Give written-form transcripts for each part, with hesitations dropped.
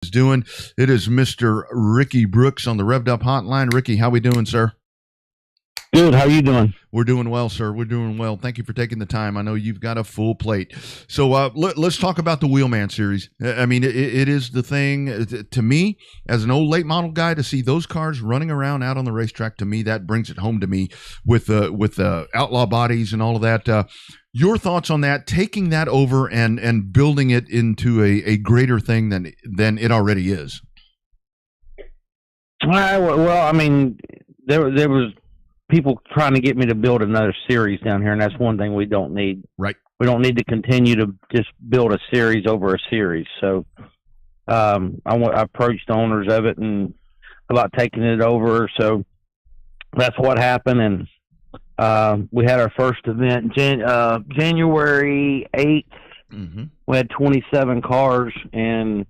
is doing. It is Mr. Ricky Brooks on the Revved Up Hotline. Ricky, how we doing, sir? Good. How you doing? We're doing well, sir. We're doing well. Thank you for taking the time. I know you've got a full plate. So let's talk about the Wheelman series. I mean, it is the thing to me as an old late model guy to see those cars running around out on the racetrack. To me, that brings it home to me with the outlaw bodies and all of that. Your thoughts on that? Taking that over and building it into a greater thing than it already is. Well, I mean, there was people trying to get me to build another series down here, and that's one thing we don't need. Right. We don't need to continue to just build a series over a series. So I approached the owners of it and about taking it over. So that's what happened, and we had our first event January 8th. Mm-hmm. We had 27 cars, and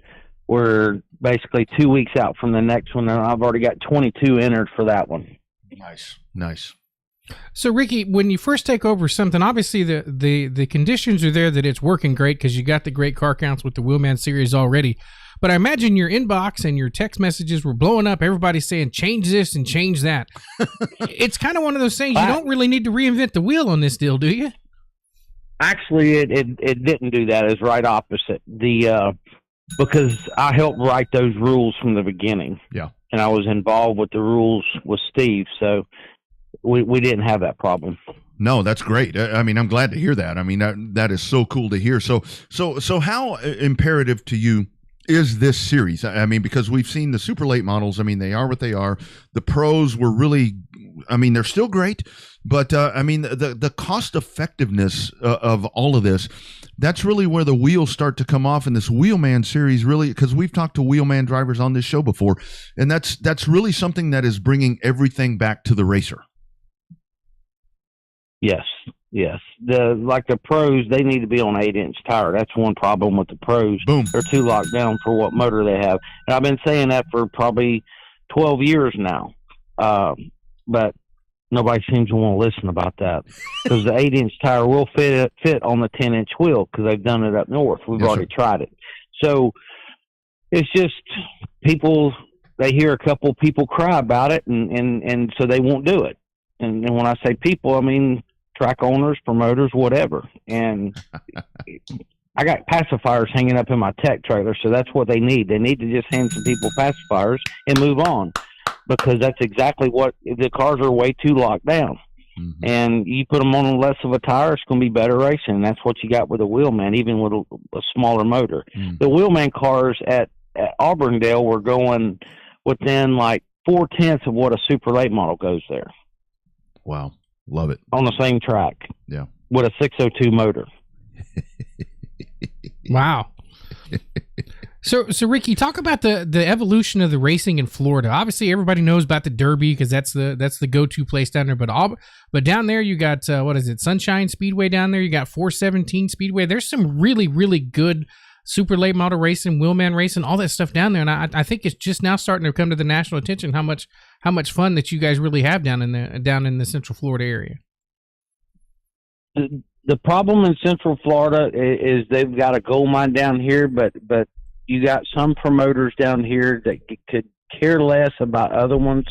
we're basically 2 weeks out from the next one, and I've already got 22 entered for that one. Nice. So, Ricky, when you first take over something, obviously the conditions are there that it's working great because you got the great car counts with the Wheelman series already. But I imagine your inbox and your text messages were blowing up. Everybody's saying, change this and change that. It's kind of one of those things. You don't really need to reinvent the wheel on this deal, do you? Actually, it didn't do that. It's right opposite. Because I helped write those rules from the beginning. Yeah. And I was involved with the rules with Steve, so we didn't have that problem. No, that's great. I mean, I'm glad to hear that. I mean, that is so cool to hear. So how imperative to you is this series? I mean, because we've seen the super late models. I mean, they are what they are. The pros were really, I mean, they're still great, but I mean, the cost effectiveness of all of this, that's really where the wheels start to come off in this Wheelman series, really, because we've talked to Wheelman drivers on this show before, and that's really something that is bringing everything back to the racer. Yes. The pros, they need to be on 8-inch tire. That's one problem with the pros. Boom. They're too locked down for what motor they have. And I've been saying that for probably 12 years now. But nobody seems to want to listen about that because the 8-inch tire will fit on the 10-inch wheel because they've done it up north. We've already tried it. So it's just people, they hear a couple people cry about it and so they won't do it. And when I say people, I mean track owners, promoters, whatever. And I got pacifiers hanging up in my tech trailer, so that's what they need. They need to just hand some people pacifiers and move on because that's exactly what the cars are way too locked down. Mm-hmm. And you put them on less of a tire, it's going to be better racing. And that's what you got with a Wheelman, even with a smaller motor. Mm-hmm. The Wheelman cars at Auburndale were going within like 4/10 of what a super late model goes there. Wow. Love it. On the same track. Yeah. With a 602 motor. Wow. So Ricky, talk about the evolution of the racing in Florida. Obviously, everybody knows about the Derby because that's the go-to place down there. But down there, you got what is it? Sunshine Speedway down there. You got 417 Speedway. There's some really, really good super late model racing, Wheelman racing, all that stuff down there. And I think it's just now starting to come to the national attention how much fun that you guys really have down in the Central Florida area. The problem in Central Florida is they've got a gold mine down here, but you got some promoters down here that could care less about other ones,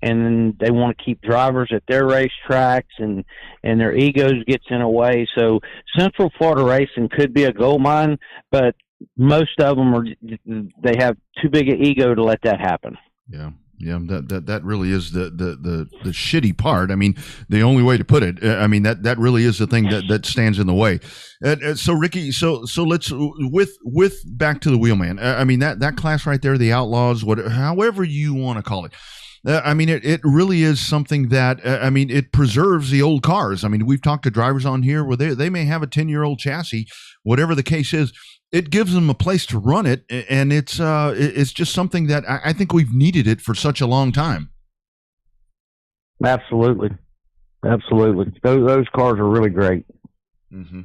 and then they want to keep drivers at their racetracks, and their egos gets in a way. So Central Florida racing could be a gold mine, but most of them they have too big an ego to let that happen. Yeah. Yeah, that really is the shitty part. I mean, the only way to put it. I mean, that really is the thing that stands in the way. So Ricky, so let's with back to the Wheelman. I mean that class right there, the Outlaws, however you want to call it. I mean, it really is something that, I mean, it preserves the old cars. I mean, we've talked to drivers on here where they may have a 10-year-old chassis, whatever the case is. It gives them a place to run it, and it's just something that I think we've needed it for such a long time. Absolutely. Those cars are really great. Mm-hmm.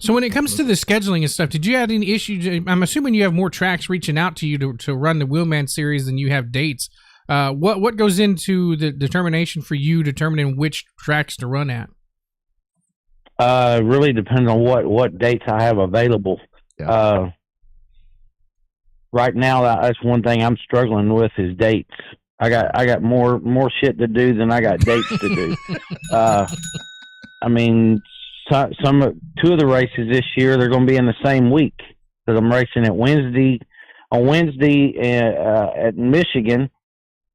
So when it comes to the scheduling and stuff, did you have any issues? I'm assuming you have more tracks reaching out to you to run the Wheelman series than you have dates. What goes into the determination for you determining which tracks to run at? Really depends on what dates I have available. Yeah. right now, that's one thing I'm struggling with is dates. I got more shit to do than I got dates to do. I mean, two of the races this year, they're going to be in the same week, because I'm racing on Wednesday at Michigan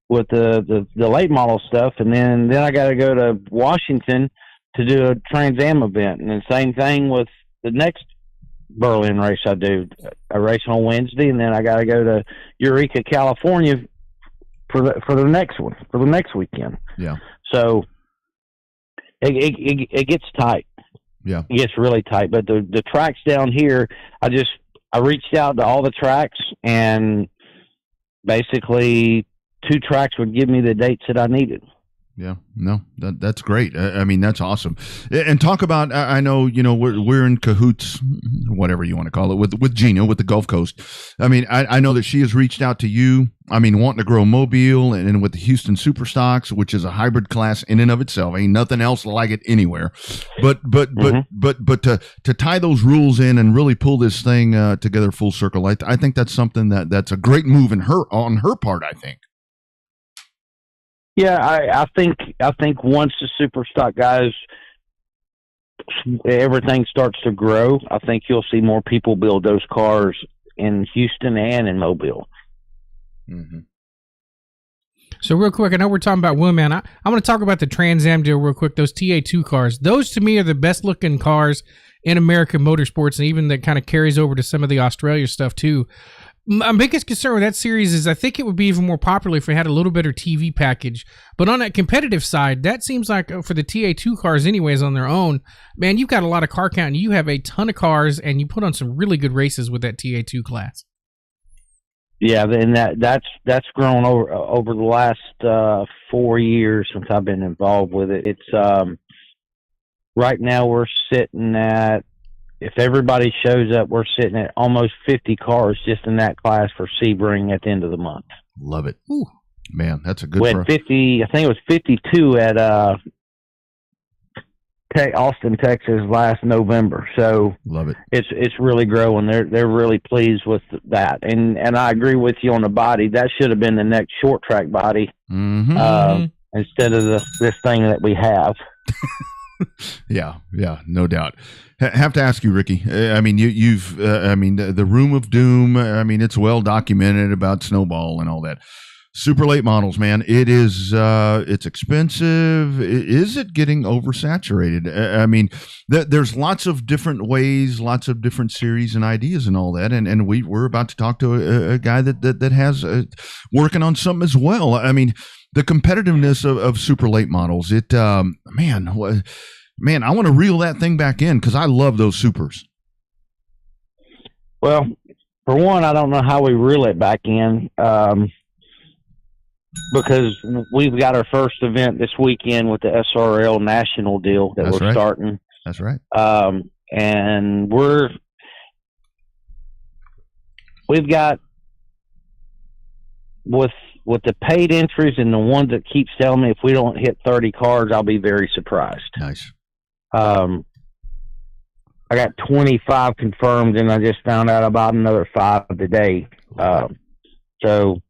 with the late model stuff, and then I got to go to Washington to do a Trans Am event, and the same thing with the next Berlin race I do. I race on Wednesday, and then I got to go to Eureka, California for the next one, for the next weekend. Yeah. So it gets tight. Yeah. It gets really tight. But the tracks down here, I reached out to all the tracks, and basically 2 tracks would give me the dates that I needed. Yeah, no, that's great. I mean, that's awesome. And talk about, I know, we're in cahoots, whatever you want to call it, with Gina, with the Gulf Coast. I mean, I know that she has reached out to you. I mean, wanting to grow Mobile, and with the Houston Super Stocks, which is a hybrid class in and of itself. Ain't nothing else like it anywhere. But to tie those rules in and really pull this thing together full circle, I think that's something that's a great move on her part, I think. Yeah, I think once the super stock guys, everything starts to grow, I think you'll see more people build those cars in Houston and in Mobile. Mm-hmm. So real quick, I know we're talking about Wheelman. I want to talk about the Trans Am deal real quick. Those TA2 cars, those to me are the best looking cars in American motorsports, and even that kind of carries over to some of the Australia stuff too. My biggest concern with that series is I think it would be even more popular if it had a little better TV package. But on that competitive side, that seems like for the TA2 cars anyways on their own, man, you've got a lot of car count, and you have a ton of cars, and you put on some really good races with that TA2 class. Yeah, and that's grown over the last 4 years since I've been involved with it. It's right now we're sitting at, if everybody shows up, we're sitting at almost 50 cars just in that class for Sebring at the end of the month. Love it. Ooh, man, that's a good. We had 50. I think it was 52 at Austin, Texas last November. So love it. It's really growing. They're really pleased with that. And I agree with you on the body. That should have been the next short track body instead of this thing that we have. Yeah, no doubt. Have to ask you, Ricky. I mean, you've the Room of Doom. I mean, it's well documented about Snowball and all that. Super late models, man. It is. It's expensive. Is it getting oversaturated? I mean, there's lots of different ways, lots of different series and ideas and all that. And we're about to talk to a guy that has working on something as well. I mean, the competitiveness of super late models. It, man, I want to reel that thing back in because I love those supers. Well, for one, I don't know how we reel it back in because we've got our first event this weekend with the SRL national deal that we're starting. That's right. And we've got with the paid entries and the ones that keeps telling me if we don't hit 30 cars, I'll be very surprised. Nice. I got 25 confirmed, and I just found out about another 5 today. So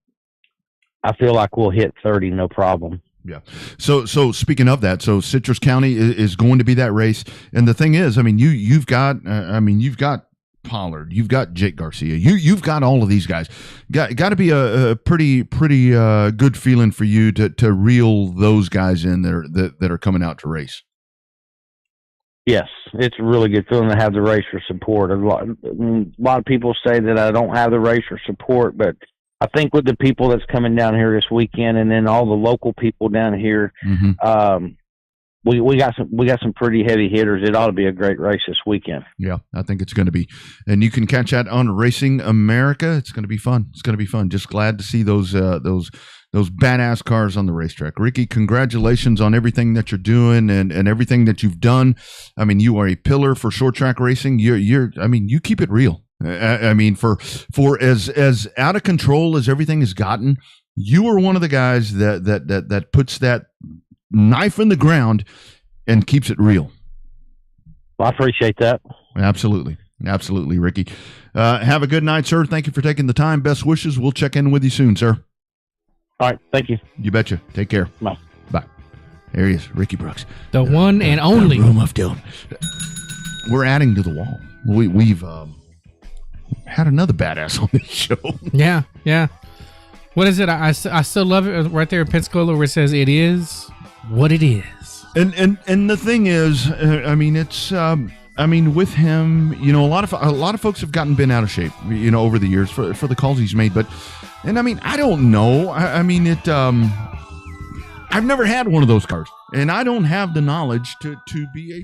I feel like we'll hit 30, no problem. Yeah. So speaking of that, so Citrus County is going to be that race, and the thing is, I mean, you've got Pollard, you've got Jake Garcia, you've got all of these guys. Got to be a pretty good feeling for you to reel those guys in there that are coming out to race. Yes, it's a really good feeling to have the racer support. A lot of people say that I don't have the racer support, but I think with the people that's coming down here this weekend, and then all the local people down here, we got some pretty heavy hitters. It ought to be a great race this weekend. Yeah, I think it's going to be, and you can catch that on Racing America. It's going to be fun. It's going to be fun. Just glad to see those badass cars on the racetrack. Ricky, congratulations on everything that you're doing and everything that you've done. I mean, you are a pillar for short track racing. You keep it real. I mean, for as out of control as everything has gotten, you are one of the guys that puts that knife in the ground and keeps it real. Well, I appreciate that. Absolutely. Absolutely, Ricky. Have a good night, sir. Thank you for taking the time. Best wishes. We'll check in with you soon, sir. All right. Thank you. You betcha. Take care. Bye. Bye. There he is, Ricky Brooks. The one and only. The room of doom. We're adding to the wall. We've had another badass on this show. Yeah, yeah. What is it? I still love it right there in Pensacola where it says it is what it is. And the thing is, I mean, it's with him, you know, a lot of folks have gotten bent out of shape, you know, over the years for the calls he's made. And I mean, I don't know. I mean, I've never had one of those cars, and I don't have the knowledge to be a